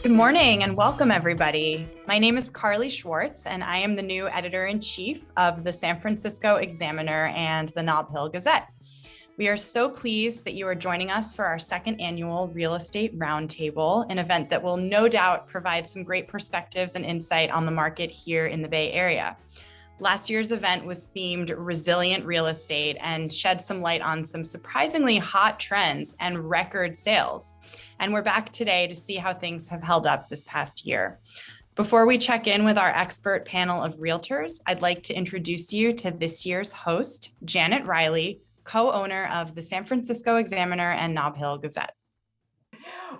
Good morning and welcome, everybody. My name is Carly Schwartz, and I am the new editor-in-chief of the San Francisco Examiner and the Nob Hill Gazette. We are so pleased that you are joining us for our second annual Real Estate Roundtable, an event that will no doubt provide some great perspectives and insight on the market here in the Bay Area. Last year's event was themed Resilient Real Estate and shed some light on some surprisingly hot trends and record sales. And we're back today to see how things have held up this past year. Before we check in with our expert panel of realtors, I'd like to introduce you to this year's host, Janet Reilly, co-owner of the San Francisco Examiner and Nob Hill Gazette.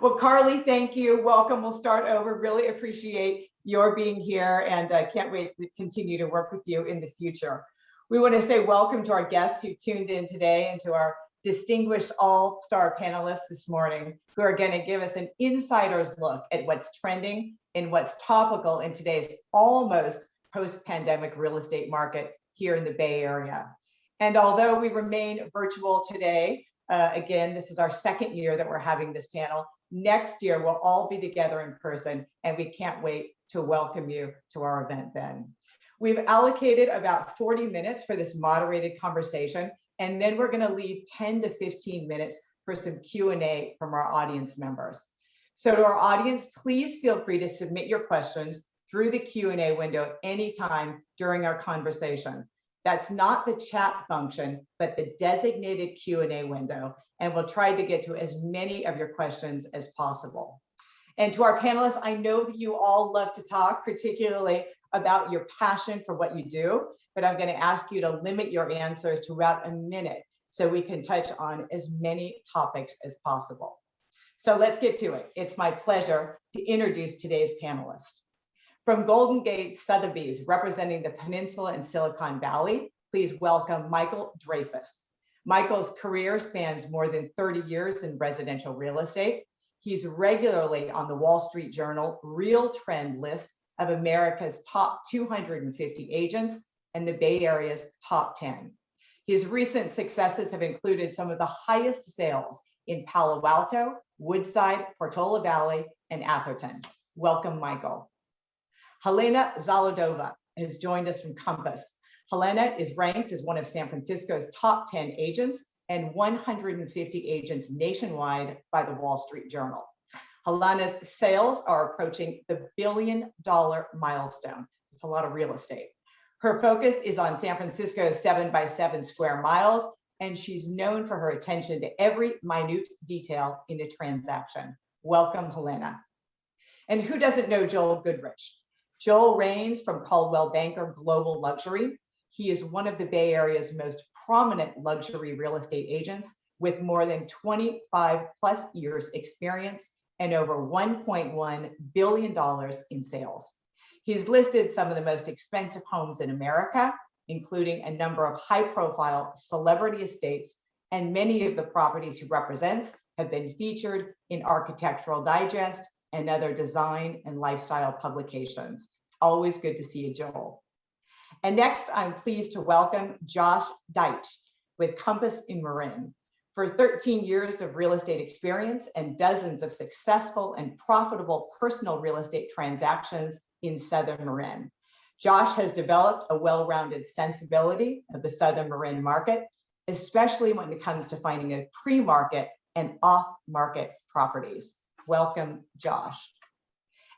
Well, Carly, thank you. Welcome. We'll start over. Really appreciate your being here and can't wait to continue to work with you in the future. We want to say welcome to our guests who tuned in today and to our distinguished all-star panelists this morning who are going to give us an insider's look at what's trending and what's topical in today's almost post-pandemic real estate market here in the Bay Area. And although we remain virtual today, again, this is our second year that we're having this panel. Next year, we'll all be together in person, and we can't wait to welcome you to our event then. We've allocated about 40 minutes for this moderated conversation, and then we're going to leave 10 to 15 minutes for some Q&A from our audience members. So to our audience, please feel free to submit your questions through the Q&A window at any time during our conversation. That's not the chat function, but the designated Q&A window, and we'll try to get to as many of your questions as possible. And to our panelists, I know that you all love to talk, particularly about your passion for what you do, but I'm going to ask you to limit your answers to about a minute so we can touch on as many topics as possible. So let's get to it. It's my pleasure to introduce today's panelists. From Golden Gate Sotheby's, representing the Peninsula and Silicon Valley, please welcome Michael Dreyfus. Michael's career spans more than 30 years in residential real estate. He's regularly on the Wall Street Journal Real Trend list of America's top 250 agents and the Bay Area's top 10. His recent successes have included some of the highest sales in Palo Alto, Woodside, Portola Valley, and Atherton. Welcome, Michael. Helena Zalodova has joined us from Compass. Helena is ranked as one of San Francisco's top 10 agents and 150 agents nationwide by the Wall Street Journal. Helena's sales are approaching the $1 billion milestone. It's a lot of real estate. Her focus is on San Francisco's 7x7 square miles, and she's known for her attention to every minute detail in a transaction. Welcome, Helena. And who doesn't know Joel Goodrich? Joel reigns from Coldwell Banker Global Luxury. He is one of the Bay Area's most prominent luxury real estate agents with more than 25 plus years experience and over $1.1 billion in sales. He's listed some of the most expensive homes in America, including a number of high-profile celebrity estates, and many of the properties he represents have been featured in Architectural Digest and other design and lifestyle publications. Always good to see you, Joel. And next, I'm pleased to welcome Josh Deitch with Compass in Marin. For 13 years of real estate experience and dozens of successful and profitable personal real estate transactions in Southern Marin, Josh has developed a well-rounded sensibility of the Southern Marin market, especially when it comes to finding a pre-market and off-market properties. Welcome, Josh.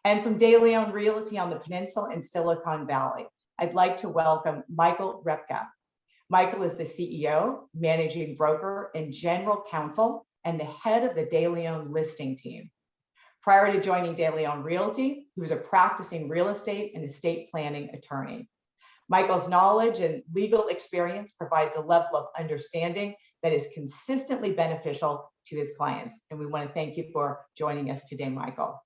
And from De Leon Realty on the Peninsula in Silicon Valley, I'd like to welcome Michael Repka. Michael is the CEO, managing broker, and general counsel, and the head of the De Leon listing team. Prior to joining De Leon Realty, he was a practicing real estate and estate planning attorney. Michael's knowledge and legal experience provides a level of understanding that is consistently beneficial to his clients. And we want to thank you for joining us today, Michael.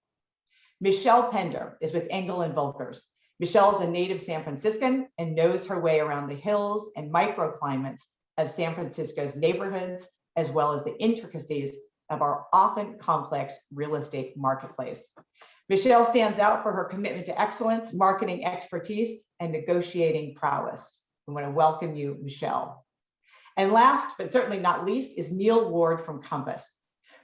Michelle Pender is with Engel & Volkers. Michelle is a native San Franciscan and knows her way around the hills and microclimates of San Francisco's neighborhoods, as well as the intricacies of our often complex real estate marketplace. Michelle stands out for her commitment to excellence, marketing expertise, and negotiating prowess. I want to welcome you, Michelle. And last, but certainly not least, is Neil Ward from Compass.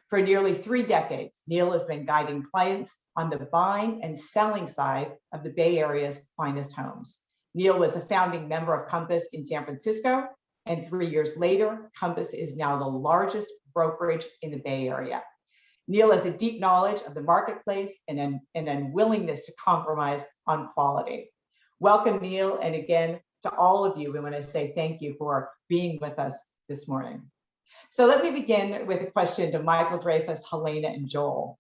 For nearly 3 decades, Neil has been guiding clients on the buying and selling side of the Bay Area's finest homes. Neil was a founding member of Compass in San Francisco, and 3 years later, Compass is now the largest brokerage in the Bay Area. Neil has a deep knowledge of the marketplace and an unwillingness to compromise on quality. Welcome, Neil, and again, to all of you, we want to say thank you for being with us this morning. So let me begin with a question to Michael, Dreyfus, Helena, and Joel.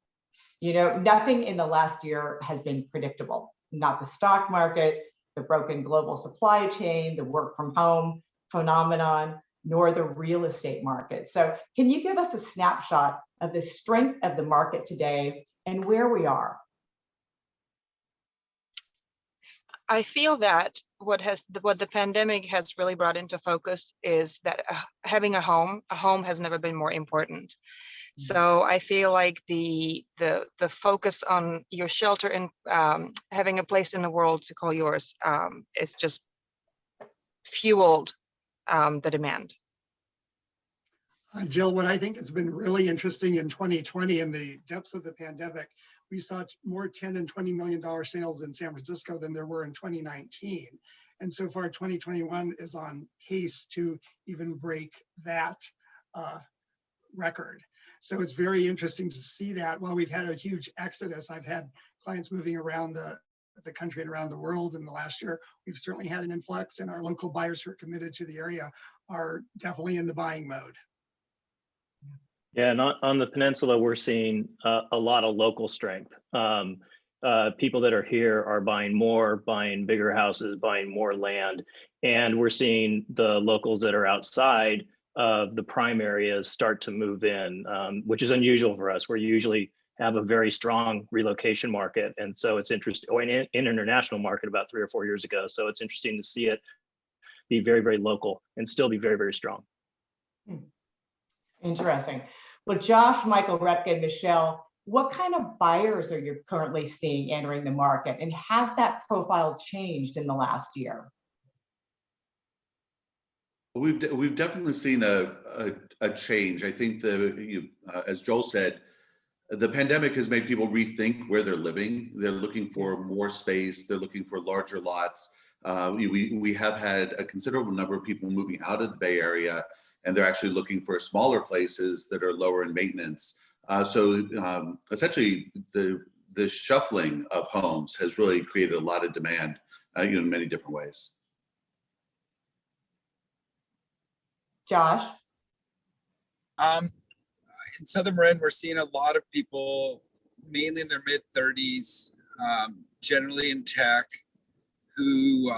You know, nothing in the last year has been predictable. Not the stock market, the broken global supply chain, the work from home phenomenon, nor the real estate market. So can you give us a snapshot of the strength of the market today and where we are? I feel that what the pandemic has really brought into focus is that having a home has never been more important. So I feel like the focus on your shelter and having a place in the world to call yours is just fueled the demand. Jill, what I think has been really interesting in 2020, in the depths of the pandemic, we saw more $10 and $20 million sales in San Francisco than there were in 2019. And so far, 2021 is on pace to even break that record. So it's very interesting to see that. While we've had a huge exodus, I've had clients moving around the country and around the world in the last year. We've certainly had an influx, and our local buyers who are committed to the area are definitely in the buying mode. Yeah, and on the peninsula, we're seeing a lot of local strength. People that are here are buying more, buying bigger houses, buying more land. And we're seeing the locals that are outside of the prime areas start to move in, which is unusual for us. We usually have a very strong relocation market. And so it's interesting, or an international market about 3 or 4 years ago. So it's interesting to see it be very, very local and still be very, very strong. Interesting. Well, Josh, Michael, Repke, and Michelle, what kind of buyers are you currently seeing entering the market? And has that profile changed in the last year? We've definitely seen a change. I think as Joel said, the pandemic has made people rethink where they're living. They're looking for more space. They're looking for larger lots. We have had a considerable number of people moving out of the Bay Area, and they're actually looking for smaller places that are lower in maintenance. So essentially, the shuffling of homes has really created a lot of demand, in many different ways. Josh? In Southern Marin, we're seeing a lot of people, mainly in their mid-30s, generally in tech, who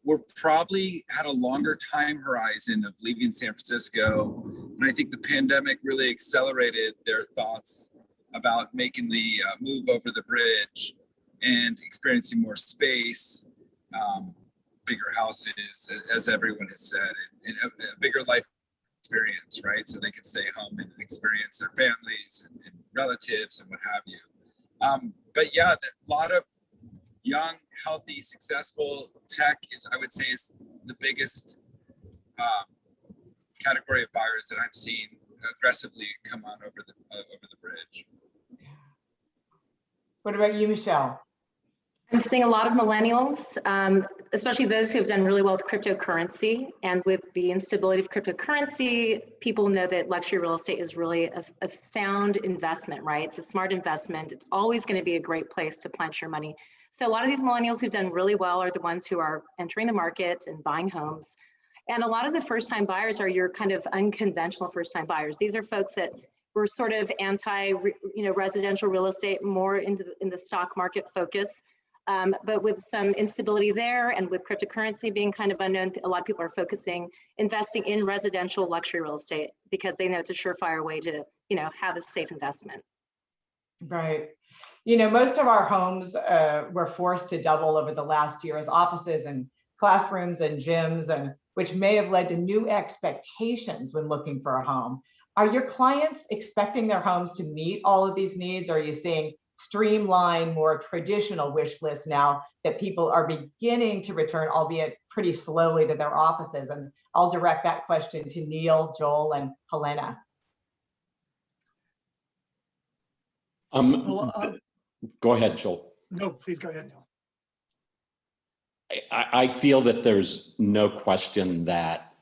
were probably had a longer time horizon of leaving San Francisco. And I think the pandemic really accelerated their thoughts about making the move over the bridge and experiencing more space, bigger houses, as everyone has said, and a bigger life experience, right? So they can stay home and experience their families and relatives and what have you. But yeah, a lot of young, healthy, successful tech I would say, is the biggest category of buyers that I've seen aggressively come on over the bridge. What about you, Michelle? I'm seeing a lot of millennials, especially those who have done really well with cryptocurrency. And with the instability of cryptocurrency, people know that luxury real estate is really a sound investment, right? It's a smart investment. It's always going to be a great place to plant your money. So a lot of these millennials who've done really well are the ones who are entering the market and buying homes. And a lot of the first-time buyers are your kind of unconventional first-time buyers. These are folks that were sort of anti, residential real estate, more in the stock market focus. But with some instability there and with cryptocurrency being kind of unknown, a lot of people are investing in residential luxury real estate because they know it's a surefire way to, have a safe investment. Right. Most of our homes were forced to double over the last year as offices and classrooms and gyms, and which may have led to new expectations when looking for a home. Are your clients expecting their homes to meet all of these needs? Or are you seeing streamlined, more traditional wish lists now that people are beginning to return, albeit pretty slowly, to their offices? And I'll direct that question to Neil, Joel, and Helena. Go ahead, Joel. No, please go ahead, Neil. I feel that there's no question that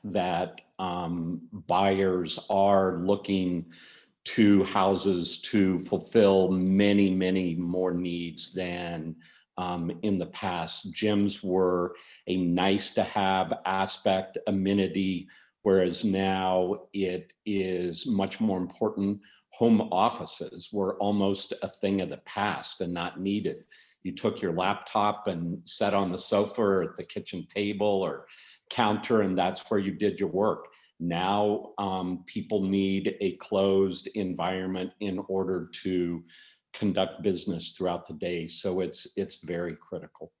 buyers are looking to houses to fulfill many, many more needs than in the past. Gyms were a nice to have aspect, amenity, whereas now it is much more important. Home offices were almost a thing of the past and not needed. You took your laptop and sat on the sofa or at the kitchen table or counter, and that's where you did your work. Now people need a closed environment in order to conduct business throughout the day. So it's very critical.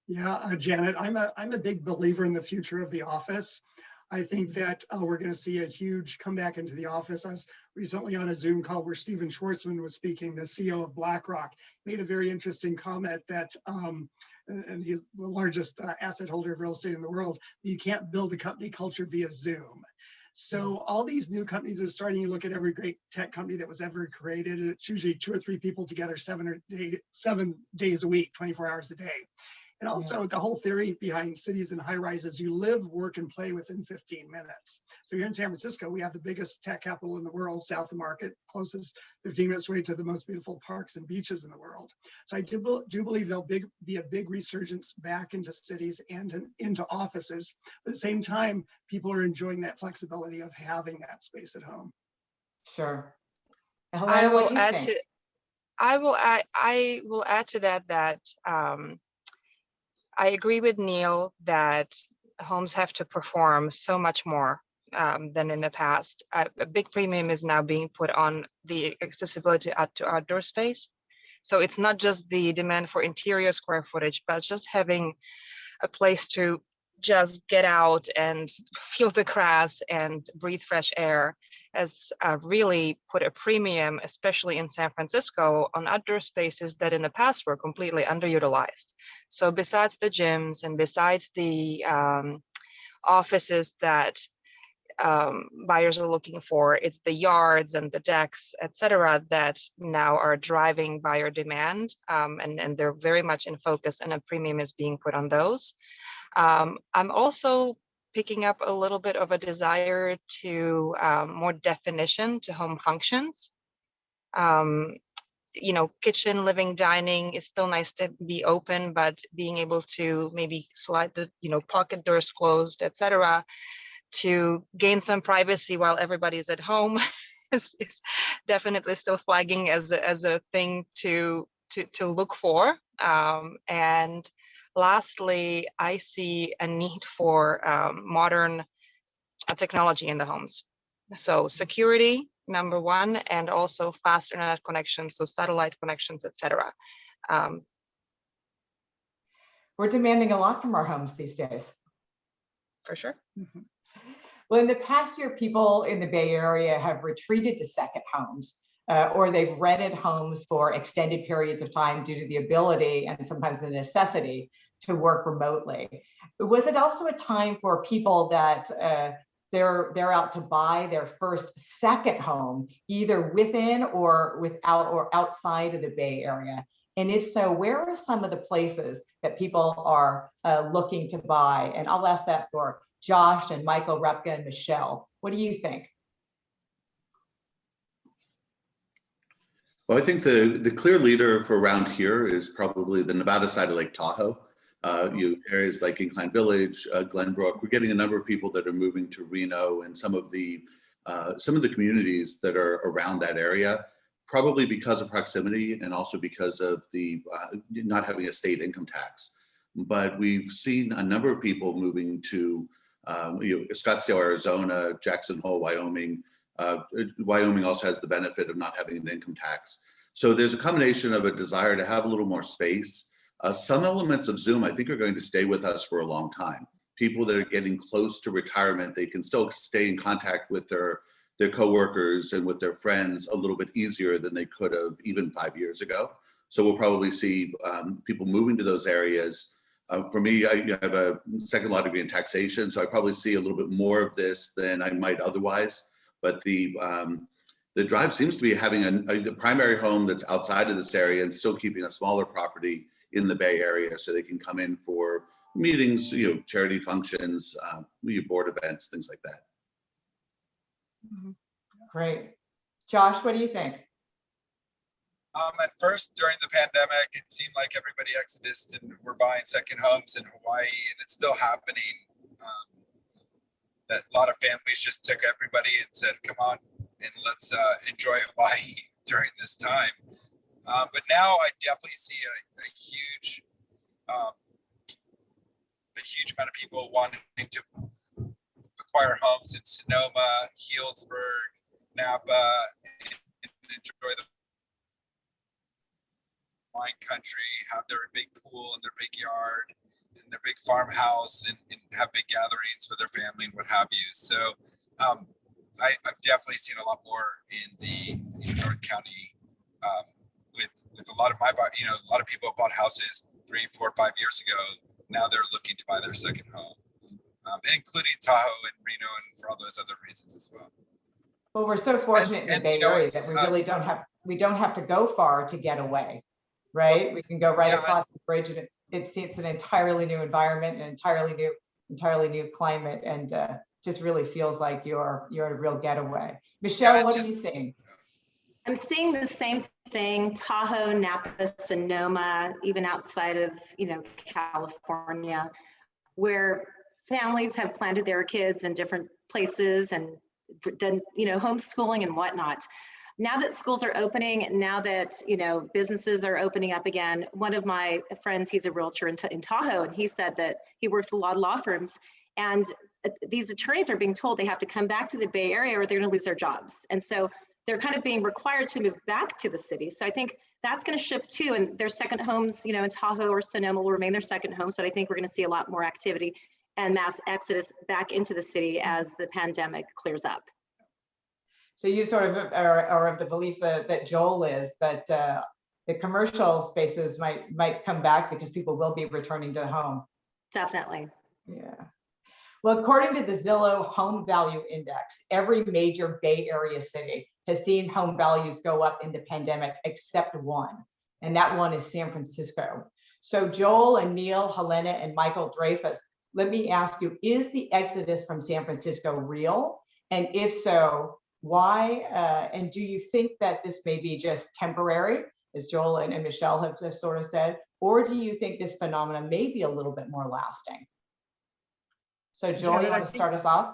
Yeah, Janet, I'm a big believer in the future of the office. I think that we're going to see a huge comeback into the office. I was recently on a Zoom call where Stephen Schwartzman was speaking, the CEO of BlackRock, made a very interesting comment that, and he's the largest asset holder of real estate in the world, you can't build a company culture via Zoom. So all these new companies are starting, you look at every great tech company that was ever created, it's usually 2 or 3 people together 7 days a week, 24 hours a day. And also the whole theory behind cities and high rises, you live, work, and play within 15 minutes. So here in San Francisco, we have the biggest tech capital in the world, South of Market, closest 15 minutes away to the most beautiful parks and beaches in the world. So I do believe there'll be a big resurgence back into cities and into offices. At the same time, people are enjoying that flexibility of having that space at home. Sure. I Helena, what will do you add think? to I will add to that I agree with Neil that homes have to perform so much more than in the past. A big premium is now being put on the accessibility to outdoor space. So it's not just the demand for interior square footage, but just having a place to just get out and feel the grass and breathe fresh air has really put a premium, especially in San Francisco, on outdoor spaces that in the past were completely underutilized. So besides the gyms and besides the offices that buyers are looking for, it's the yards and the decks, et cetera, that now are driving buyer demand. And they're very much in focus, and a premium is being put on those. I'm also picking up a little bit of a desire to more definition to home functions. You know, kitchen, living, dining is still nice to be open, but being able to maybe slide the, pocket doors closed, et cetera, to gain some privacy while everybody's at home is definitely still flagging as a thing to look for. And lastly, I see a need for modern technology in the homes. So security, number one, and also fast internet connections, so satellite connections, et cetera. We're demanding a lot from our homes these days. For sure. Mm-hmm. Well, in the past year, people in the Bay Area have retreated to second homes, or they've rented homes for extended periods of time due to the ability and sometimes the necessity to work remotely. Was it also a time for people that they're out to buy their second home, either within or without or outside of the Bay Area? And if so, where are some of the places that people are looking to buy? And I'll ask that for Josh and Michael, Repka, and Michelle. What do you think? Well, I think the clear leader for around here is probably the Nevada side of Lake Tahoe. Areas like Incline Village, Glenbrook. We're getting a number of people that are moving to Reno and some of the communities that are around that area, probably because of proximity and also because of the not having a state income tax. But we've seen a number of people moving to Scottsdale, Arizona, Jackson Hole, Wyoming. Wyoming also has the benefit of not having an income tax. So there's a combination of a desire to have a little more space. Some elements of Zoom, I think, are going to stay with us for a long time. People that are getting close to retirement, they can still stay in contact with their coworkers and with their friends a little bit easier than they could have even 5 years ago. So we'll probably see people moving to those areas. For me, I have a second law degree in taxation, so I probably see a little bit more of this than I might otherwise. But the the drive seems to be having the primary home that's outside of this area and still keeping a smaller property in the Bay Area so they can come in for meetings, charity functions, board events, things like that. Great. Josh, what do you think? At first, during the pandemic, it seemed like everybody exodus and were buying second homes in Hawaii, and it's still happening. That a lot of families just took everybody and said, "Come on, and let's enjoy Hawaii during this time." But now I definitely see a huge amount of people wanting to acquire homes in Sonoma, Healdsburg, Napa, and enjoy the wine country, have their big pool and their big yard and their big farmhouse, and have big gatherings for their family and what have you. So I've definitely seen a lot more in the North County with a lot of a lot of people bought houses 3, 4, 5 years ago. Now they're looking to buy their second home, including Tahoe and Reno, and for all those other reasons as well. Well, we're so fortunate in the Bay Area that we really don't have to go far to get away, right? We can go right across the bridge, and it's an entirely new environment, an entirely new climate, and just really feels like you're a real getaway. Michelle, what are you seeing? I'm seeing the same thing, Tahoe, Napa, Sonoma, even outside of, California, where families have planted their kids in different places and done, homeschooling and whatnot. Now that schools are opening, now that, businesses are opening up again, one of my friends, he's a realtor in Tahoe, and he said that he works with a lot of law firms, and these attorneys are being told they have to come back to the Bay Area or they're going to lose their jobs. And so they're kind of being required to move back to the city. So I think that's going to shift too. And their second homes, in Tahoe or Sonoma will remain their second homes. But I think we're going to see a lot more activity and mass exodus back into the city as the pandemic clears up. So you sort of are of the belief that Joel is, that the commercial spaces might come back because people will be returning to home. Definitely. Yeah. Well, according to the Zillow Home Value Index, every major Bay Area city has seen home values go up in the pandemic except one, and that one is San Francisco. So Joel and Neil, Helena, and Michael Dreyfus, let me ask you, is the exodus from San Francisco real? And if so, why? And do you think that this may be just temporary, as Joel and Michelle have sort of said, or do you think this phenomenon may be a little bit more lasting? So Joel, you want to start us off?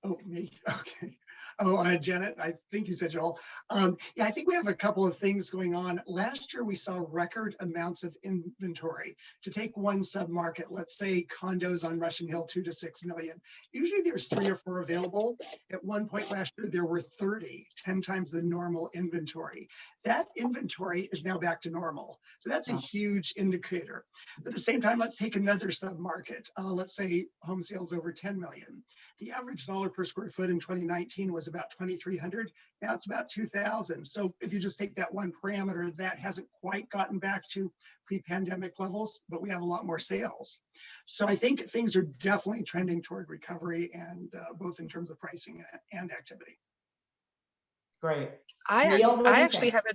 Oh, me, okay. Oh, Janet, I think you said Joel. Yeah, I think we have a couple of things going on. Last year, we saw record amounts of inventory. To take one submarket, let's say condos on Russian Hill, 2 to 6 million. Usually there's 3 or 4 available. At one point last year, there were 30, 10 times the normal inventory. That inventory is now back to normal. So that's a huge indicator. But at the same time, let's take another submarket. Let's say home sales over 10 million. The average dollar per square foot in 2019 was about 2,300. Now it's about 2,000. So if you just take that one parameter, that hasn't quite gotten back to pre-pandemic levels, but we have a lot more sales. So I think things are definitely trending toward recovery, and both in terms of pricing and activity. Great. Neil, I actually have a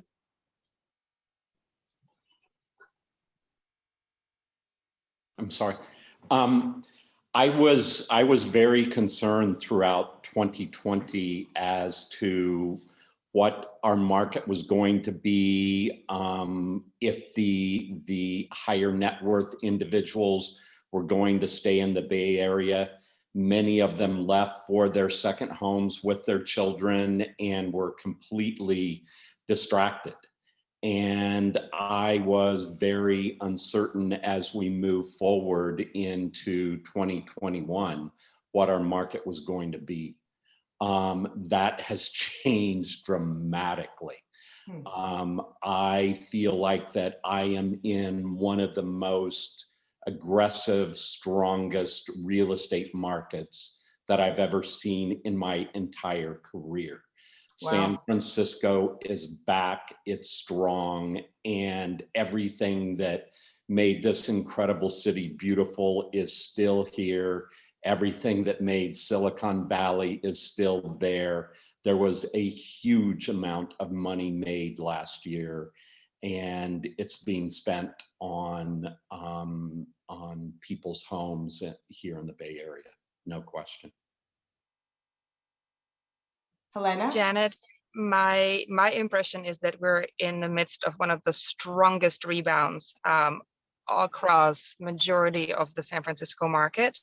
I'm sorry. I was very concerned throughout 2020 as to what our market was going to be, if the higher net worth individuals were going to stay in the Bay Area. Many of them left for their second homes with their children and were completely distracted. And I was very uncertain as we move forward into 2021, what our market was going to be. That has changed dramatically. I feel like that I am in one of the most aggressive, strongest real estate markets that I've ever seen in my entire career. Wow. San Francisco is back, it's strong, and everything that made this incredible city beautiful is still here. Everything that made Silicon Valley is still there. there was a huge amount of money made last year, and it's being spent on people's homes here in the Bay Area, no question. Helena? Janet, my impression is that we're in the midst of one of the strongest rebounds across majority of the San Francisco market.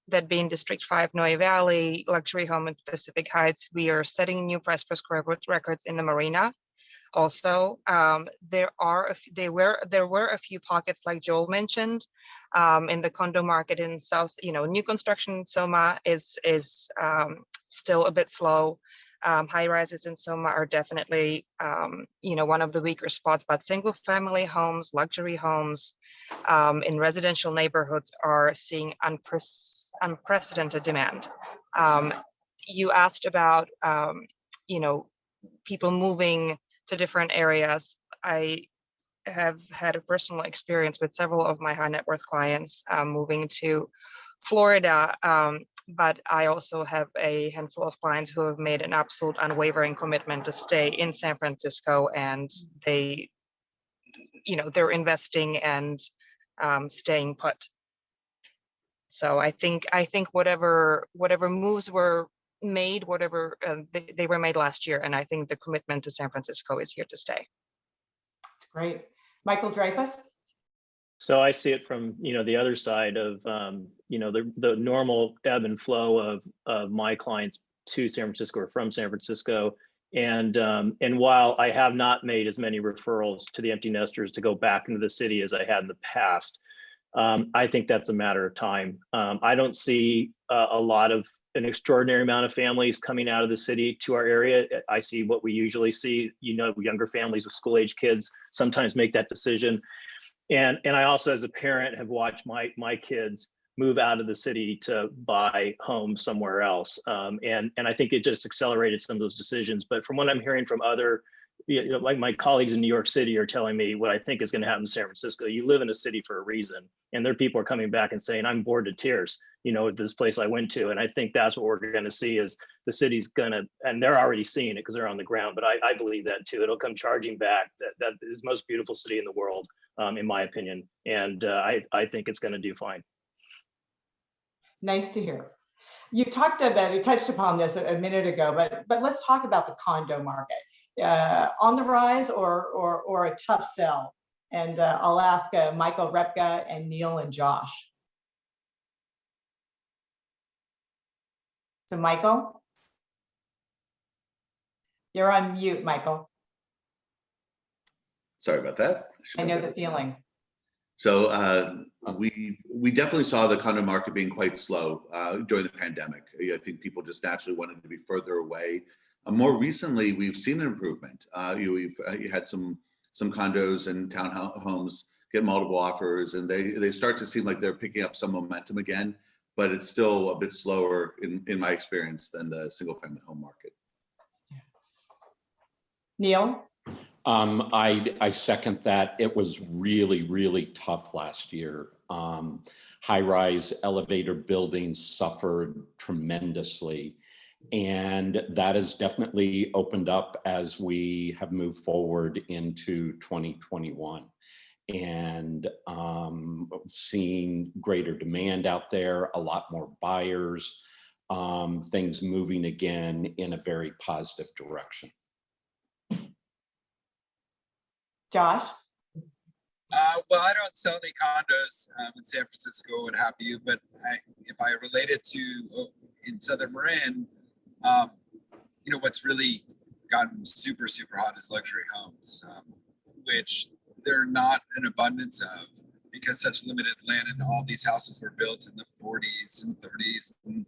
That being District 5, Noe Valley, luxury home in Pacific Heights. We are setting new price per square foot records in the marina. Also, there were a few pockets, like Joel mentioned, in the condo market in South. New construction in Soma is still a bit slow. High rises in Soma are definitely one of the weaker spots, but single family homes, luxury homes in residential neighborhoods are seeing unprecedented demand. You asked about people moving to different areas. I have had a personal experience with several of my high net worth clients moving to Florida, but I also have a handful of clients who have made an absolute unwavering commitment to stay in San Francisco, and they're investing and staying put. So I think whatever moves were made, they were made last year, and I think the commitment to San Francisco is here to stay. That's great. Michael Dreyfus? So I see it from the other side of the normal ebb and flow of my clients to San Francisco or from San Francisco, and while I have not made as many referrals to the empty nesters to go back into the city as I had in the past, I think that's a matter of time. I don't see an extraordinary amount of families coming out of the city to our area. I see what we usually see. Younger families with school-age kids sometimes make that decision. And I also, as a parent, have watched my kids move out of the city to buy homes somewhere else. And I think it just accelerated some of those decisions. But from what I'm hearing from other, like my colleagues in New York City are telling me what I think is going to happen in San Francisco. You live in a city for a reason. And there people are coming back and saying, I'm bored to tears, at this place I went to. And I think that's what we're going to see is the city's and they're already seeing it because they're on the ground. But I believe that too. It'll come charging back. That is the most beautiful city in the world, in my opinion. And I think it's going to do fine. Nice to hear. You touched upon this a minute ago, but let's talk about the condo market. On the rise or a tough sell? And I'll ask Michael, Repka, and Neil and Josh. So Michael, you're on mute, Michael. Sorry about that. I know the feeling. So we definitely saw the condo market being quite slow during the pandemic. I think people just naturally wanted to be further away. More recently, we've seen an improvement. You had some condos and townhomes get multiple offers, and they start to seem like they're picking up some momentum again, but it's still a bit slower in my experience than the single family home market. Neil? I second that. It was really, really tough last year. High-rise elevator buildings suffered tremendously. And that has definitely opened up as we have moved forward into 2021. And seeing greater demand out there, a lot more buyers, things moving again in a very positive direction. Josh? Well, I don't sell any condos in San Francisco, what have you, but if I relate it to in Southern Marin, what's really gotten super, super hot is luxury homes, which there are not an abundance of because such limited land and all these houses were built in the 40s and 30s and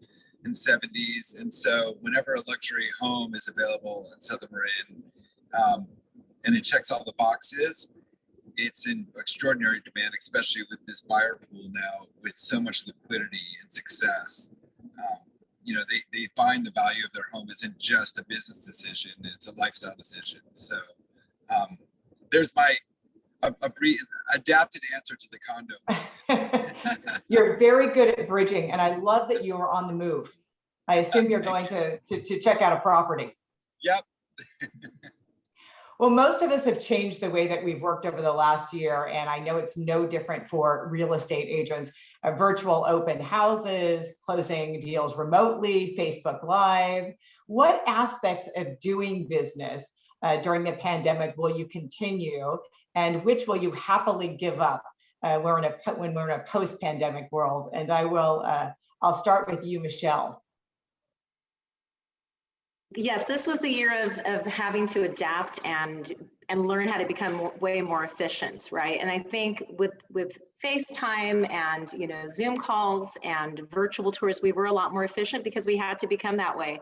70s. And so whenever a luxury home is available in Southern Marin, and it checks all the boxes, it's in extraordinary demand, especially with this buyer pool now with so much liquidity and success. They find the value of their home isn't just a business decision, it's a lifestyle decision. So there's my adapted answer to the condo. You're very good at bridging, and I love that you are on the move. I assume you're going to check out a property. Yep. Well, most of us have changed the way that we've worked over the last year, and I know it's no different for real estate agents. Virtual open houses, closing deals remotely, Facebook Live. What aspects of doing business during the pandemic will you continue, and which will you happily give up when we're in a post-pandemic world? And I'll start with you, Michelle. Yes, this was the year of having to adapt and learn how to become way more efficient, right? And I think with FaceTime and Zoom calls and virtual tours, we were a lot more efficient because we had to become that way.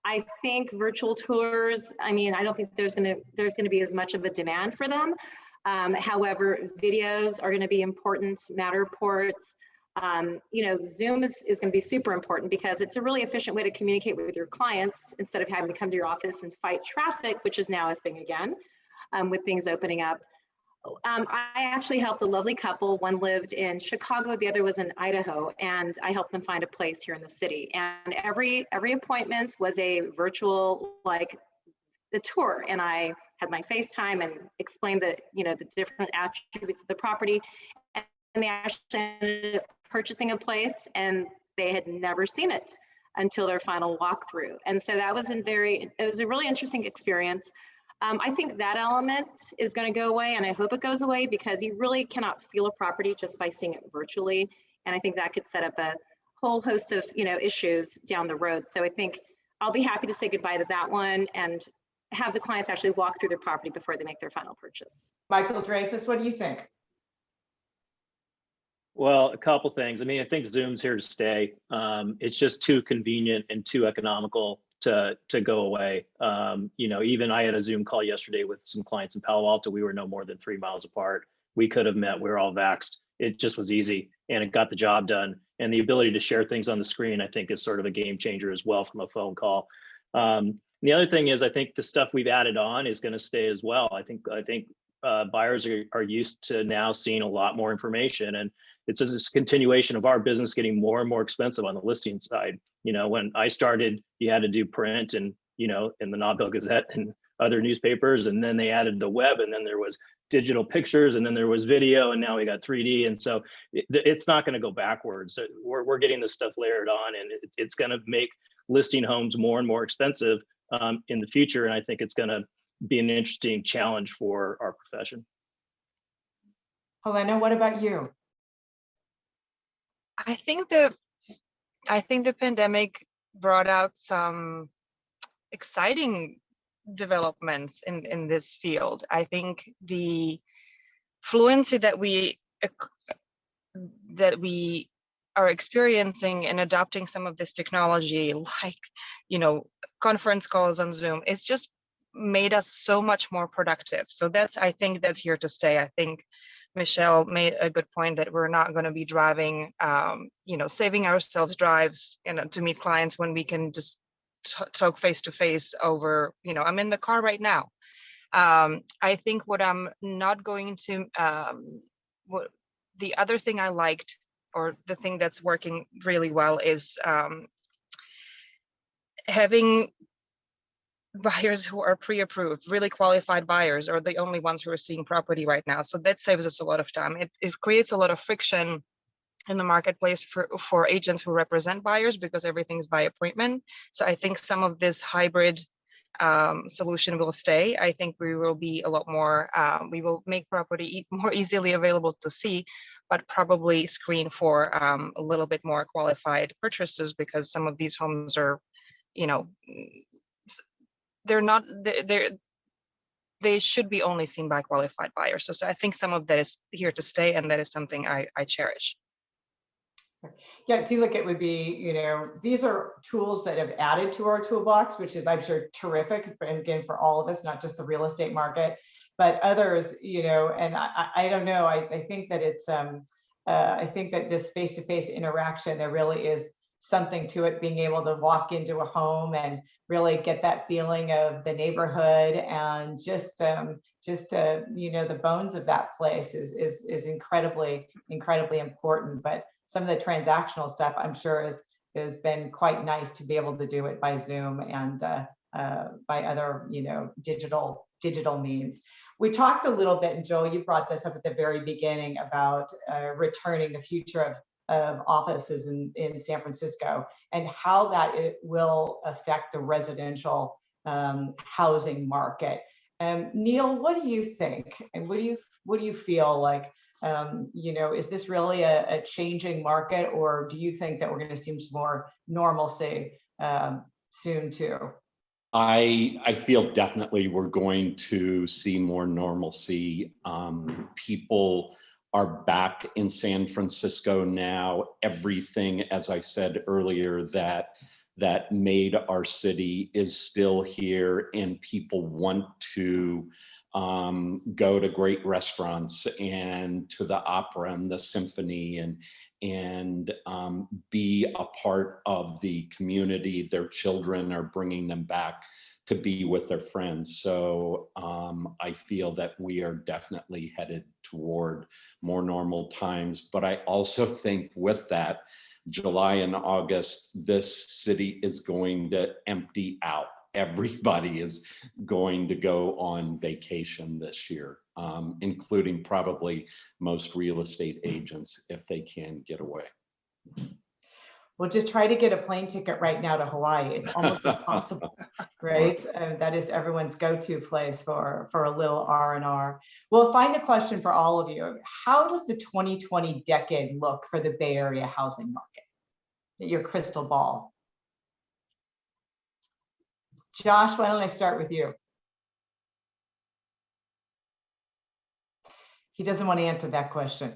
I think virtual tours, I don't think there's gonna be as much of a demand for them. However, videos are gonna be important, Matterports. Zoom is going to be super important because it's a really efficient way to communicate with your clients instead of having to come to your office and fight traffic, which is now a thing again, with things opening up. I actually helped a lovely couple. One lived in Chicago, the other was in Idaho, and I helped them find a place here in the city. And every appointment was a virtual, like the tour. And I had my FaceTime and explained the different attributes of the property. And they actually ended up purchasing a place, and they had never seen it until their final walkthrough. And so that was it was a really interesting experience. I think that element is going to go away, and I hope it goes away because you really cannot feel a property just by seeing it virtually. And I think that could set up a whole host of issues down the road. So I think I'll be happy to say goodbye to that one and have the clients actually walk through their property before they make their final purchase. Michael Dreyfus, what do you think? Well, a couple things. I think Zoom's here to stay. It's just too convenient and too economical to go away. Even I had a Zoom call yesterday with some clients in Palo Alto. We were no more than 3 miles apart. We could have met. We were all vaxxed. It just was easy, and it got the job done. And the ability to share things on the screen, I think, is sort of a game changer as well from a phone call. The other thing is, I think the stuff we've added on is going to stay as well. I think buyers are used to now seeing a lot more information, and it's a continuation of our business getting more and more expensive on the listing side. When I started, you had to do print and in the Nob Hill Gazette and other newspapers, and then they added the web, and then there was digital pictures, and then there was video, and now we got 3D. And so it's not going to go backwards. We're getting this stuff layered on, and it's going to make listing homes more and more expensive in the future. And I think it's going to be an interesting challenge for our profession. Helena, what about you? I think the pandemic brought out some exciting developments in this field. I think the fluency that we are experiencing and adopting some of this technology, like conference calls on Zoom, it's just made us so much more productive. So I think that's here to stay. I think Michelle made a good point that we're not going to be driving, saving ourselves drives, to meet clients when we can just talk face to face over, I'm in the car right now. I think what I'm not going to, the other thing I liked, or the thing that's working really well, is having buyers who are pre-approved, really qualified buyers, are the only ones who are seeing property right now. So that saves us a lot of time. It creates a lot of friction in the marketplace for agents who represent buyers, because everything's by appointment. So I think some of this hybrid solution will stay. I think we will be a lot more, we will make property more easily available to see, but probably screen for a little bit more qualified purchasers, because some of these homes are, they should be only seen by qualified buyers. So I think some of that is here to stay, and that is something I cherish. Yeah, it seems like it would be, these are tools that have added to our toolbox, which is, I'm sure, terrific, again, for all of us, not just the real estate market, but others, and I don't know, I think that it's, I think that this face-to-face interaction, there really is something to it, being able to walk into a home and really get that feeling of the neighborhood, and just the bones of that place is incredibly important. But some of the transactional stuff, I'm sure, has been quite nice to be able to do it by Zoom, and other, digital means. We talked a little bit, and Joel, you brought this up at the very beginning about returning the future of offices in San Francisco and how that it will affect the residential housing market. Neil, what do you think? And what do you feel like? Is this really a changing market, or do you think that we're going to see some more normalcy soon too? I feel definitely we're going to see more normalcy. People are back in San Francisco now. Everything, as I said earlier, that made our city is still here, and people want to go to great restaurants and to the opera and the symphony and be a part of the community. Their children are bringing them back to be with their friends. So I feel that we are definitely headed toward more normal times. But I also think with that, July and August, this city is going to empty out. Everybody is going to go on vacation this year, including probably most real estate agents if they can get away. Well, just try to get a plane ticket right now to Hawaii. It's almost impossible, right? That is everyone's go-to place for a little R&R. Well, find a question for all of you. How does the 2020 decade look for the Bay Area housing market? Your crystal ball. Josh, why don't I start with you? He doesn't want to answer that question.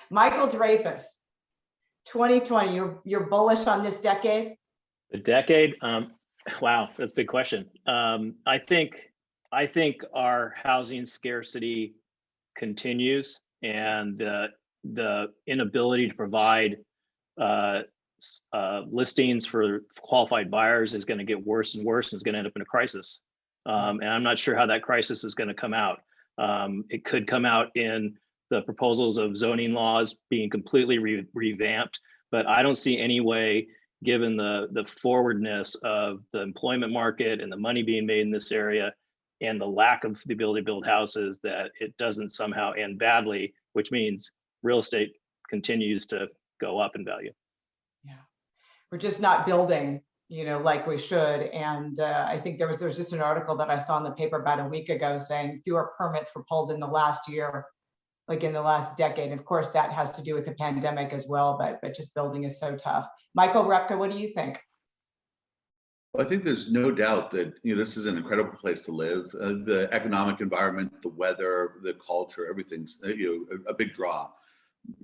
Michael Dreyfus, 2020, you're bullish on this decade? The decade? Wow, that's a big question. I think our housing scarcity continues, and the inability to provide listings for qualified buyers is going to get worse and worse, and is going to end up in a crisis. And I'm not sure how that crisis is going to come out. It could come out in the proposals of zoning laws being completely revamped, but I don't see any way, given the forwardness of the employment market and the money being made in this area and the lack of the ability to build houses, that it doesn't somehow end badly, which means real estate continues to go up in value. Yeah, we're just not building, like we should. And I think there was just an article that I saw in the paper about a week ago saying fewer permits were pulled in the last year, like in the last decade. Of course, that has to do with the pandemic as well, but just building is so tough. Michael Repka, what do you think? Well, I think there's no doubt that this is an incredible place to live. The economic environment, the weather, the culture, everything's a big draw.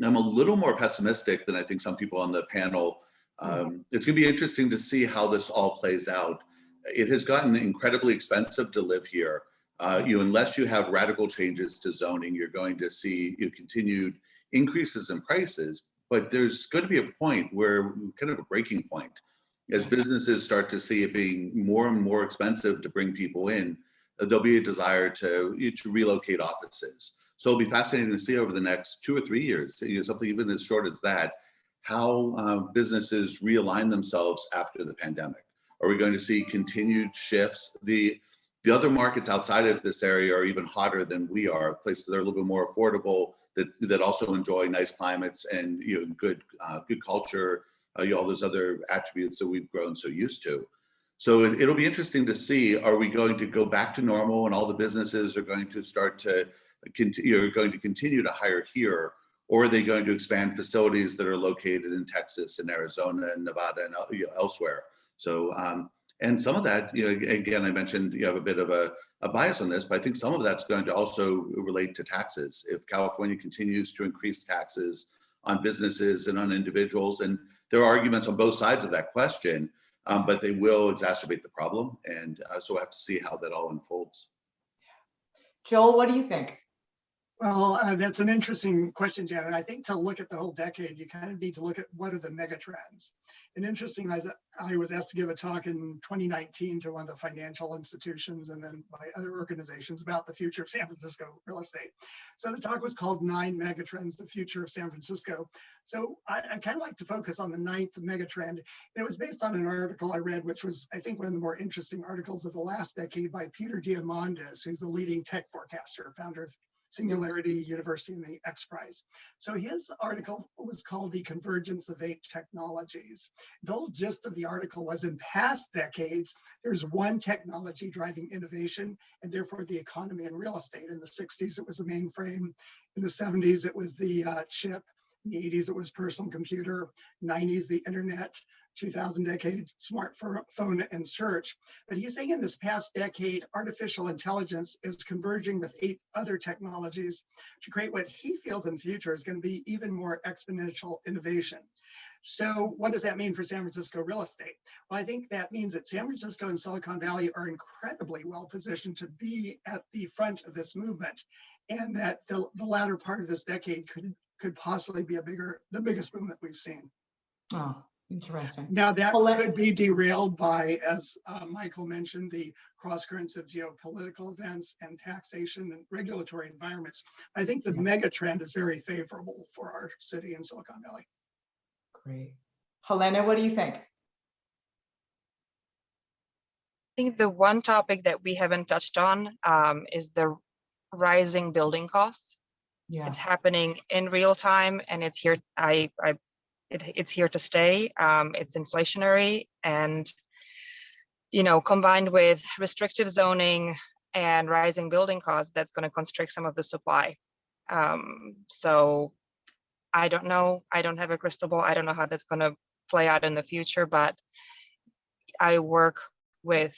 I'm a little more pessimistic than I think some people on the panel. It's going to be interesting to see how this all plays out. It has gotten incredibly expensive to live here. Unless you have radical changes to zoning, you're going to see continued increases in prices. But there's going to be a point where, kind of a breaking point, as businesses start to see it being more and more expensive to bring people in. There'll be a desire to relocate offices. So it'll be fascinating to see over the next 2 or 3 years, something even as short as that, how businesses realign themselves after the pandemic. Are we going to see continued shifts? The other markets outside of this area are even hotter than we are, places that are a little bit more affordable, that also enjoy nice climates and good culture, all those other attributes that we've grown so used to. So it'll be interesting to see, are we going to go back to normal and all the businesses are going to start to continue to hire here, or are they going to expand facilities that are located in Texas and Arizona and Nevada and elsewhere? So, and some of that, again, I mentioned you have a bit of a bias on this, but I think some of that's going to also relate to taxes. If California continues to increase taxes on businesses and on individuals, and there are arguments on both sides of that question, but they will exacerbate the problem. And so we'll have to see how that all unfolds. Joel, what do you think? Well, that's an interesting question, Janet. I think to look at the whole decade, you kind of need to look at what are the mega trends. And interesting, I was asked to give a talk in 2019 to one of the financial institutions and then by other organizations about the future of San Francisco real estate. So the talk was called 9 Megatrends, the Future of San Francisco. So I kind of like to focus on the 9th megatrend. And it was based on an article I read, which was, I think, one of the more interesting articles of the last decade by Peter Diamandis, who's the leading tech forecaster, founder of Singularity University and the X Prize. So his article was called The Convergence of 8 Technologies. The whole gist of the article was in past decades, there's one technology driving innovation and therefore the economy and real estate. In the 60s, it was the mainframe. In the 70s, it was the chip. In the 80s, it was personal computer. 90s, the internet. 2000 decade, smartphone and search. But he's saying in this past decade, artificial intelligence is converging with 8 other technologies to create what he feels in the future is going to be even more exponential innovation. So what does that mean for San Francisco real estate? Well, I think that means that San Francisco and Silicon Valley are incredibly well positioned to be at the front of this movement, and that the latter part of this decade could possibly be the biggest movement we've seen. Oh, interesting. Now that could be derailed by, as Michael mentioned, the cross currents of geopolitical events and taxation and regulatory environments. I think the mega trend is very favorable for our city in Silicon Valley. Great. Helena, what do you think? I think the one topic that we haven't touched on is the rising building costs. Yeah. It's happening in real time, and it's here. It's here to stay. It's inflationary, and combined with restrictive zoning and rising building costs, that's going to constrict some of the supply. So I don't know. I don't have a crystal ball. I don't know how that's going to play out in the future, but I work with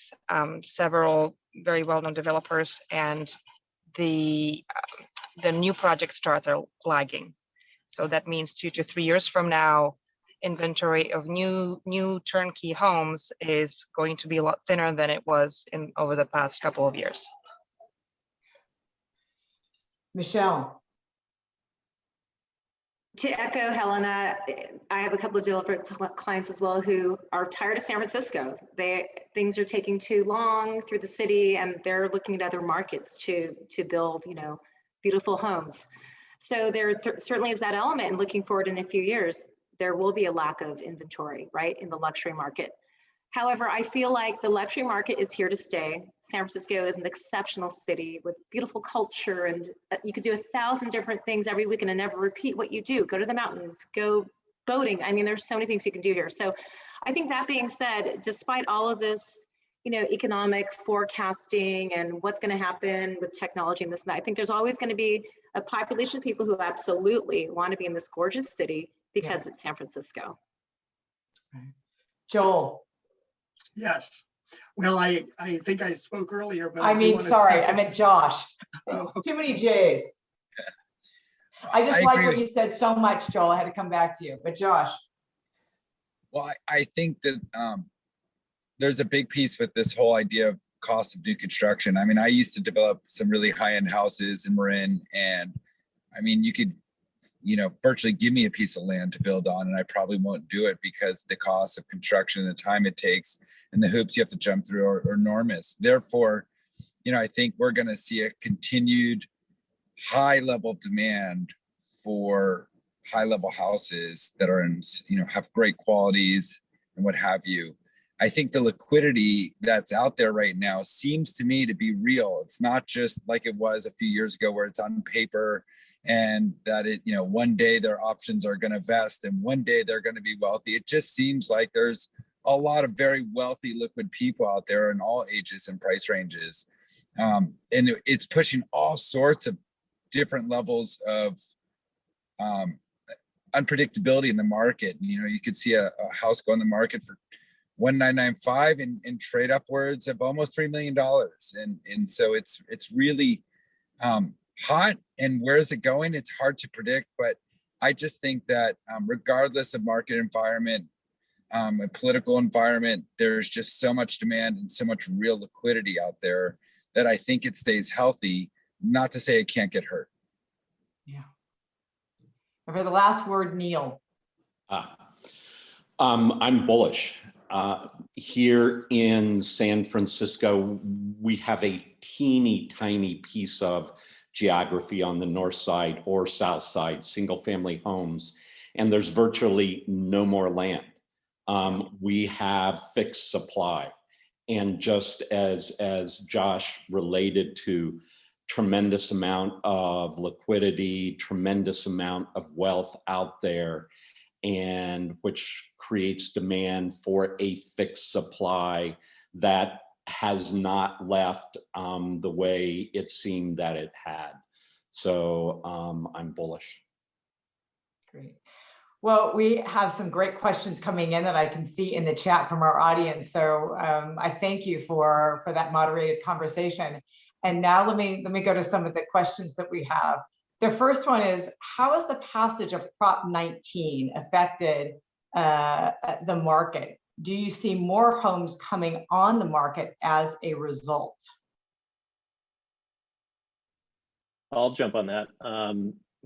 several very well-known developers, and the new project starts are lagging. So that means 2 to 3 years from now, inventory of new turnkey homes is going to be a lot thinner than it was over the past couple of years. Michelle. To echo Helena, I have a couple of developer clients as well who are tired of San Francisco. Things are taking too long through the city, and they're looking at other markets to build, beautiful homes. So there certainly is that element, and looking forward in a few years, there will be a lack of inventory, right, in the luxury market. However, I feel like the luxury market is here to stay. San Francisco is an exceptional city with beautiful culture, and you could do 1,000 different things every weekend and never repeat what you do. Go to the mountains, go boating. I mean, there's so many things you can do here. So I think that being said, despite all of this, economic forecasting and what's going to happen with technology and this and that, I think there's always going to be a population of people who absolutely want to be in this gorgeous city because it's San Francisco. Joel. Yes. Well, I think I spoke earlier, but I meant Josh. Oh. Too many J's. I just like what you said so much, Joel. I had to come back to you, but Josh. Well, I think that there's a big piece with this whole idea of cost of new construction. I mean, I used to develop some really high-end houses in Marin, and I mean, you could, virtually give me a piece of land to build on, and I probably won't do it because the cost of construction, the time it takes, and the hoops you have to jump through are enormous. Therefore, I think we're going to see a continued high level of demand for high level houses that are in, have great qualities and what have you. I think the liquidity that's out there right now seems to me to be real. It's not just like it was a few years ago where it's on paper and that one day their options are going to vest and one day they're going to be wealthy. It just seems like there's a lot of very wealthy liquid people out there in all ages and price ranges. And it's pushing all sorts of different levels of unpredictability in the market. You could see a house go on the market for $1,995 and trade upwards of almost $3 million. And so it's really hot. And where is it going? It's hard to predict, but I just think that regardless of market environment, a political environment, there's just so much demand and so much real liquidity out there that I think it stays healthy. Not to say it can't get hurt. And for the last word, Neil. I'm bullish. Here in San Francisco, we have a teeny tiny piece of geography on the north side or south side, single family homes, and there's virtually no more land. We have fixed supply. And just as Josh related to, tremendous amount of liquidity, tremendous amount of wealth out there, and which creates demand for a fixed supply that has not left the way it seemed that it had. So I'm bullish. Great. Well, we have some great questions coming in that I can see in the chat from our audience. So I thank you for that moderated conversation. And now let me go to some of the questions that we have. The first one is, how has the passage of Prop 19 affected the market? Do you see more homes coming on the market as a result? I'll jump on that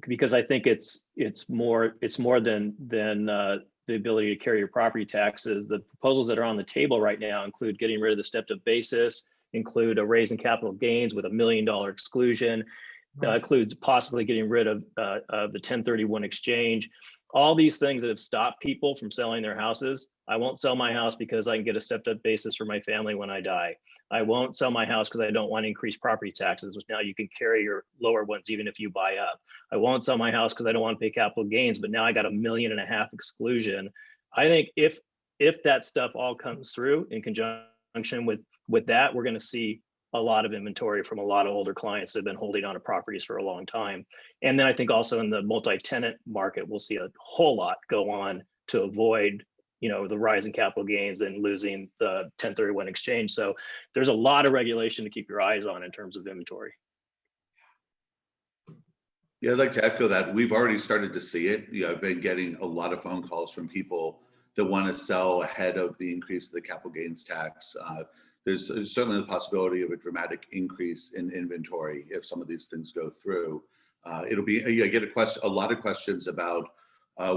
because I think it's more than the ability to carry your property taxes. The proposals that are on the table right now include getting rid of the stepped-up basis, include a raise in capital gains with $1 million exclusion, includes possibly getting rid of the 1031 exchange. All these things that have stopped people from selling their houses. I won't sell my house because I can get a stepped-up basis for my family when I die. I won't sell my house because I don't want to increase property taxes, which now you can carry your lower ones even if you buy up. I won't sell my house because I don't want to pay capital gains, but now I got $1.5 million exclusion. I think if that stuff all comes through in conjunction with that, we're going to see a lot of inventory from a lot of older clients that have been holding on to properties for a long time. And then I think also in the multi-tenant market, we'll see a whole lot go on to avoid, the rise in capital gains and losing the 1031 exchange. So there's a lot of regulation to keep your eyes on in terms of inventory. Yeah, I'd like to echo that. We've already started to see it. I've been getting a lot of phone calls from people that want to sell ahead of the increase of the capital gains tax. There's certainly the possibility of a dramatic increase in inventory if some of these things go through. It'll be, I get a lot of questions about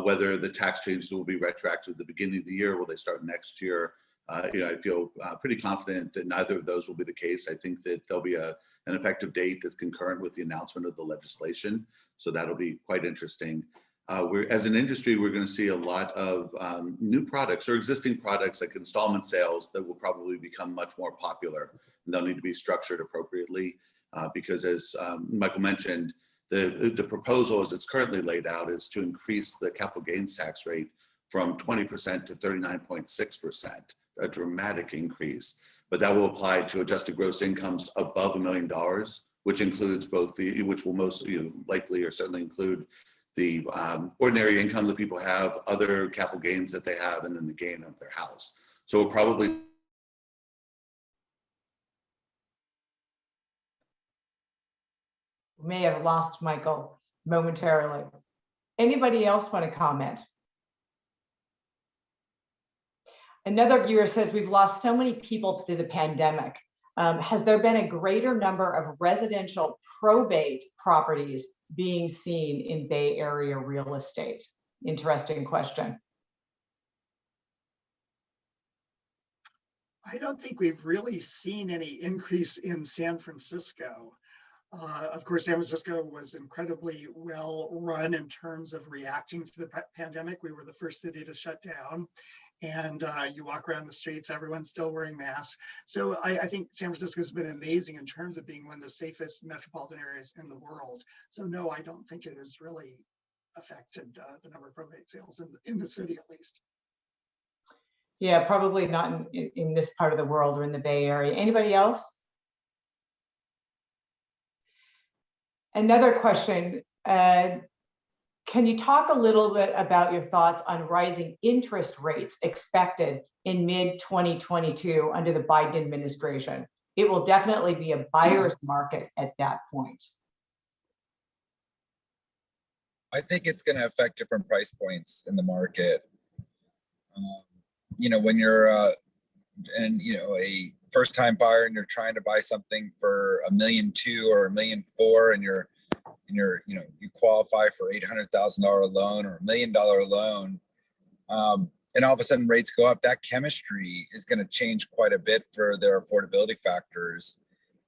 whether the tax changes will be retroactive at the beginning of the year. Will they start next year? I feel pretty confident that neither of those will be the case. I think that there'll be an effective date that's concurrent with the announcement of the legislation. So that'll be quite interesting. As an industry, we're going to see a lot of new products or existing products like installment sales that will probably become much more popular. And they'll need to be structured appropriately because, as Michael mentioned, the proposal as it's currently laid out is to increase the capital gains tax rate from 20% to 39.6%, a dramatic increase. But that will apply to adjusted gross incomes above $1 million, which includes both which will most likely or certainly include the ordinary income that people have, other capital gains that they have, and then the gain of their house. So we'll probably may have lost Michael momentarily. Anybody else want to comment? Another viewer says, we've lost so many people through the pandemic. Has there been a greater number of residential probate properties being seen in Bay Area real estate? Interesting question. I don't think we've really seen any increase in San Francisco. Of course, San Francisco was incredibly well run in terms of reacting to the pandemic. We were the first city to shut down. And you walk around the streets, everyone's still wearing masks. So I think San Francisco has been amazing in terms of being one of the safest metropolitan areas in the world. So no, I don't think it has really affected the number of probate sales in the city, at least. Yeah, probably not in this part of the world or in the Bay Area. Anybody else? Another question. Can you talk a little bit about your thoughts on rising interest rates expected in mid-2022 under the Biden administration? It will definitely be a buyer's market at that point. I think it's going to affect different price points in the market. When you're a first-time buyer and you're trying to buy something for $1.2 million or $1.4 million, and and you qualify for $800,000 loan or $1 million loan, and all of a sudden rates go up, that chemistry is going to change quite a bit for their affordability factors.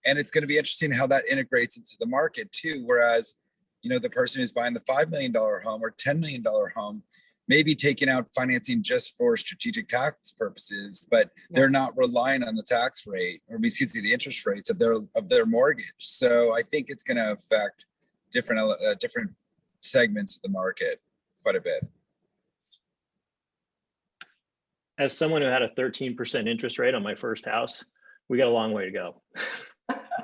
And it's going to be interesting how that integrates into the market too. Whereas, the person who's buying the $5 million home or $10 million home may be taking out financing just for strategic tax purposes, but they're not relying on the tax rate, or excuse me, the interest rates of their mortgage. So I think it's going to affect different segments of the market quite a bit. As someone who had a 13% interest rate on my first house, we got a long way to go.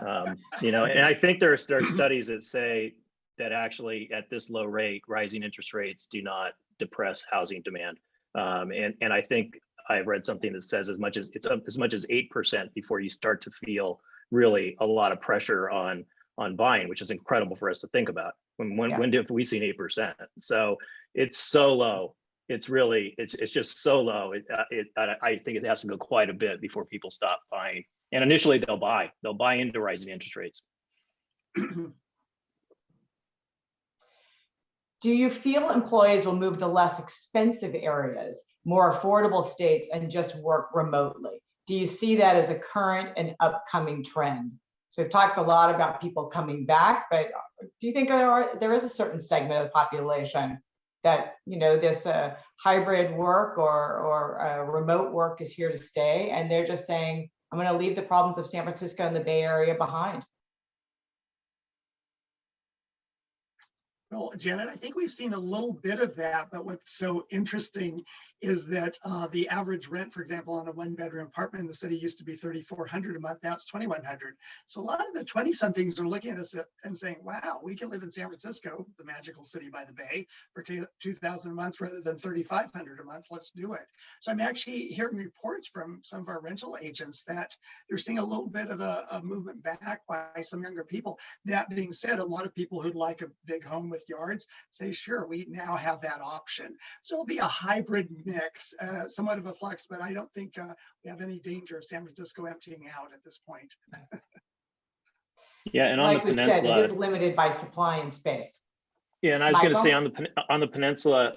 And I think there are studies that say that actually at this low rate, rising interest rates do not depress housing demand. And I think I've read something that says as much as 8% before you start to feel really a lot of pressure on buying, which is incredible for us to think about. When have we seen 8%? So it's so low. It's just so low. I think it has to go quite a bit before people stop buying. And initially they'll buy into rising interest rates. Do you feel employees will move to less expensive areas, more affordable states, and just work remotely? Do you see that as a current and upcoming trend? So we've talked a lot about people coming back, but do you think there is a certain segment of the population that this hybrid work or remote work is here to stay, and they're just saying, I'm going to leave the problems of San Francisco and the Bay Area behind? Well, Janet, I think we've seen a little bit of that, but what's so interesting is that the average rent, for example, on a 1-bedroom apartment in the city used to be $3,400 a month. Now it's $2,100. So a lot of the 20-somethings are looking at us and saying, wow, we can live in San Francisco, the magical city by the bay, for $2,000 a month rather than $3,500 a month. Let's do it. So I'm actually hearing reports from some of our rental agents that they're seeing a little bit of a movement back by some younger people. That being said, a lot of people who'd like a big home with yards say, sure, we now have that option. So it'll be a hybrid mix, somewhat of a flex, but I don't think we have any danger of San Francisco emptying out at this point. Yeah, and on like the peninsula, it is limited by supply and space. Yeah, and I was going to say on the peninsula,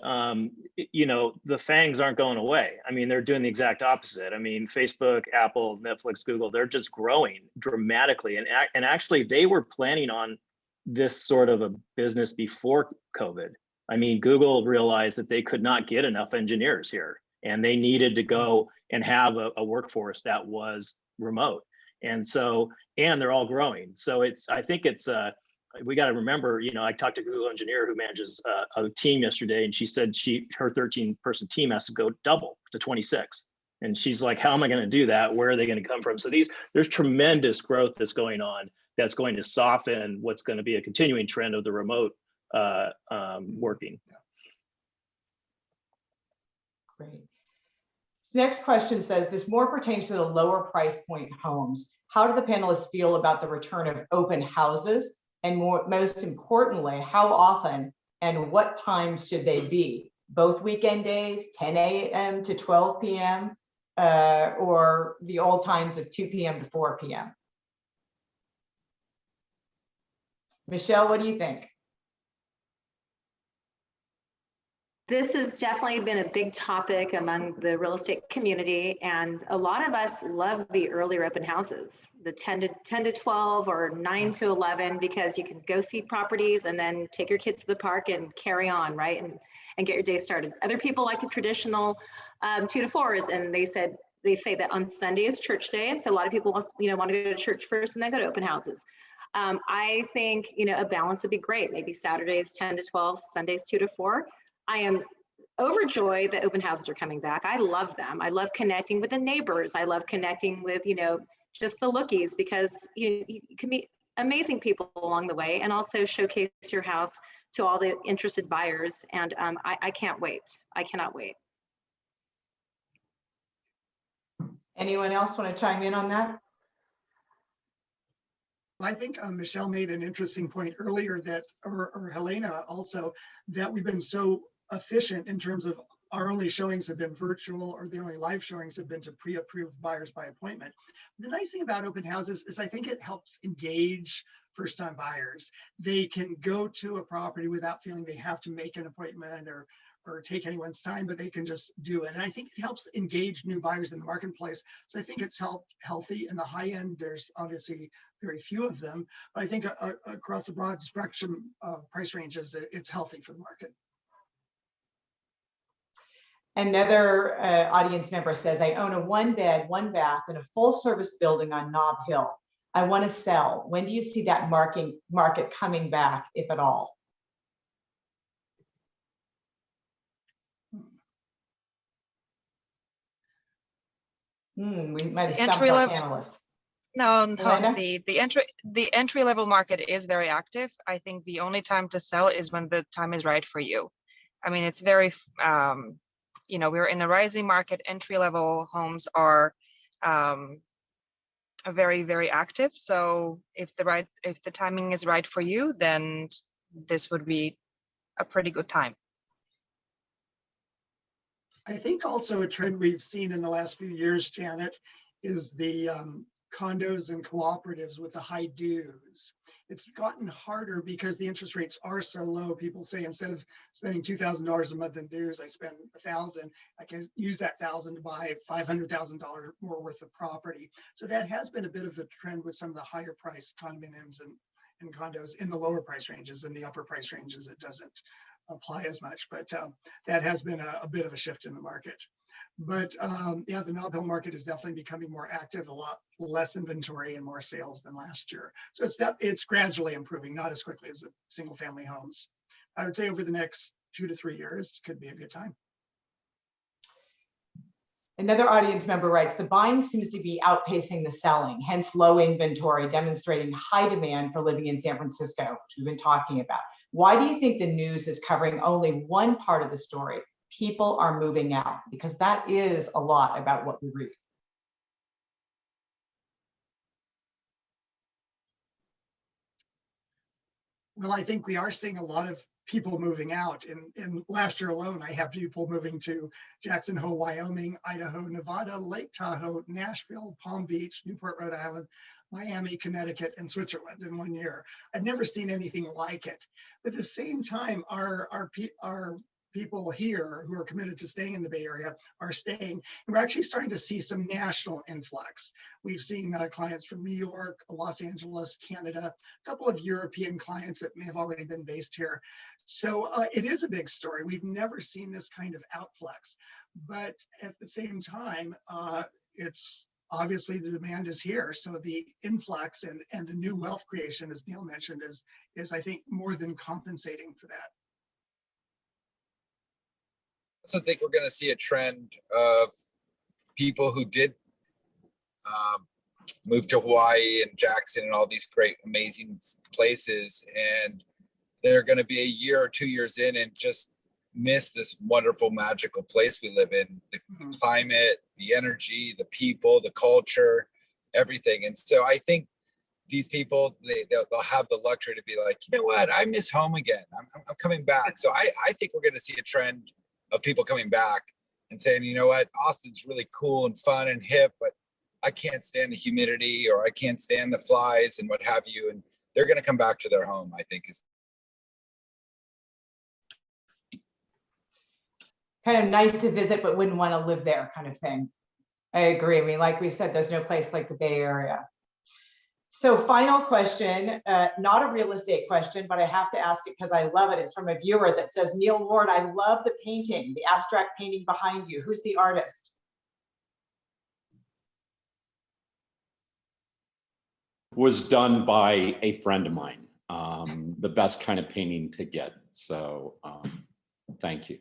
the FANGs aren't going away. I mean, they're doing the exact opposite. I mean, Facebook, Apple, Netflix, Google, they're just growing dramatically. And actually, they were planning on this sort of a business before COVID. I mean, Google realized that they could not get enough engineers here, and they needed to go and have a workforce that was remote. And so, and they're all growing. So I think we got to remember, I talked to a Google engineer who manages a team yesterday, and she said her 13-person team has to go double to 26. And she's like, how am I going to do that? Where are they going to come from? So there's tremendous growth that's going on that's going to soften what's going to be a continuing trend of the remote working. Great. This next question says, this more pertains to the lower price point homes. How do the panelists feel about the return of open houses? And most importantly, how often and what times should they be? Both weekend days, 10 a.m. to 12 p.m., or the old times of 2 p.m. to 4 p.m.? Michelle, what do you think? This has definitely been a big topic among the real estate community, and a lot of us love the earlier open houses, the 10 to 12 or 9 to 11, because you can go see properties and then take your kids to the park and carry on, right, and get your day started. Other people like the traditional 2 to 4s, and they say that on Sunday is church day, and so a lot of people want to go to church first and then go to open houses. I think a balance would be great. Maybe Saturdays 10 to 12, Sundays 2 to 4. I am overjoyed that open houses are coming back. I love them. I love connecting with the neighbors. I love connecting with, just the lookies, because you can meet amazing people along the way and also showcase your house to all the interested buyers. And I can't wait. I cannot wait. Anyone else want to chime in on that? I think Michelle made an interesting point earlier that, or Helena also, that we've been so efficient in terms of our only showings have been virtual, or the only live showings have been to pre-approved buyers by appointment. The nice thing about open houses is I think it helps engage first-time buyers. They can go to a property without feeling they have to make an appointment or take anyone's time, but they can just do it. And I think it helps engage new buyers in the marketplace. So I think it's healthy. In the high end, there's obviously very few of them, but I think across a broad spectrum of price ranges, it's healthy for the market. Another audience member says, I own a 1-bed, 1-bath in a full service building on Nob Hill. I want to sell. When do you see that market coming back, if at all? We might have stumped our panelists. No, Miranda? the entry level market is very active. I think the only time to sell is when the time is right for you. I mean, it's very, you know, we're in a rising market. Entry level homes are very, very active. So if the timing is right for you, then this would be a pretty good time. I think also a trend we've seen in the last few years, Janet, is the condos and cooperatives with the high dues. It's gotten harder because the interest rates are so low. People say instead of spending $2,000 a month in dues, I spend $1,000. I can use that $1,000 to buy $500,000 more worth of property. So that has been a bit of a trend with some of the higher price condominiums and condos in the lower price ranges. In the upper price ranges, it doesn't apply as much, but that has been a bit of a shift in the market. But yeah, the Nob Hill market is definitely becoming more active, a lot less inventory and more sales than last year. So it's gradually improving, not as quickly as the single family homes. I would say over the next 2 to 3 years could be a good time. Another audience member writes, the buying seems to be outpacing the selling, hence low inventory, demonstrating high demand for living in San Francisco, which we've been talking about. Why do you think the news is covering only one part of the story? People are moving out, because that is a lot about what we read. Well, I think we are seeing a lot of people moving out. In last year alone, I have people moving to Jackson Hole, Wyoming, Idaho, Nevada, Lake Tahoe, Nashville, Palm Beach, Newport, Rhode Island, Miami, Connecticut, and Switzerland in 1 year. I've never seen anything like it. But at the same time, our people here who are committed to staying in the Bay Area are staying. And we're actually starting to see some national influx. We've seen clients from New York, Los Angeles, Canada, a couple of European clients that may have already been based here. So it is a big story. We've never seen this kind of outflux. But at the same time, it's obviously the demand is here. So the influx and the new wealth creation, as Neil mentioned, is I think more than compensating for that. I also think we're going to see a trend of people who did move to Hawaii and Jackson and all these great, amazing places, and they're going to be a year or 2 years in and just miss this wonderful, magical place we live in. The climate, the energy, the people, the culture, everything. And so I think these people, they'll have the luxury to be like, you know what, I miss home again. I'm coming back. So I think we're going to see a trend of people coming back and saying, you know what, Austin's really cool and fun and hip, but I can't stand the humidity or I can't stand the flies and what have you. And they're going to come back to their home, I think. Is kind of nice to visit, but wouldn't want to live there kind of thing. I agree. I mean, like we said, there's no place like the Bay Area. So final question, not a real estate question, but I have to ask it because I love it. It's from a viewer that says, Neil Ward, I love the painting, the abstract painting behind you. Who's the artist? Was done by a friend of mine, the best kind of painting to get. So thank you.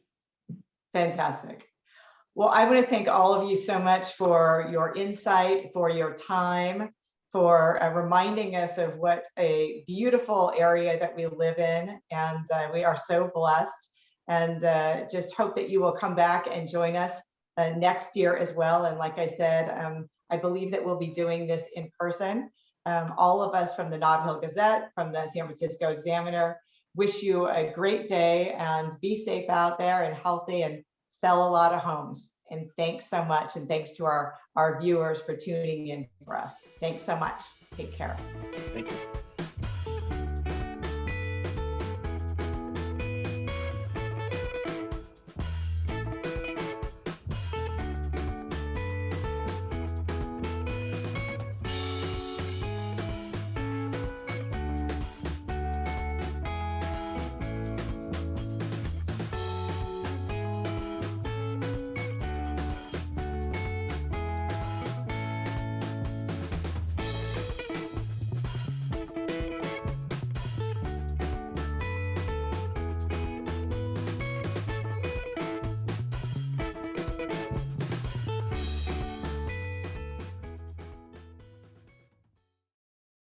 Fantastic. Well, I want to thank all of you so much for your insight, for your time, for reminding us of what a beautiful area that we live in. And we are so blessed, and just hope that you will come back and join us next year as well. And like I said, I believe that we'll be doing this in person. All of us from the Nob Hill Gazette, from the San Francisco Examiner, wish you a great day and be safe out there and healthy and sell a lot of homes. And thanks so much. And thanks to our viewers for tuning in for us. Thanks so much. Take care. Thank you.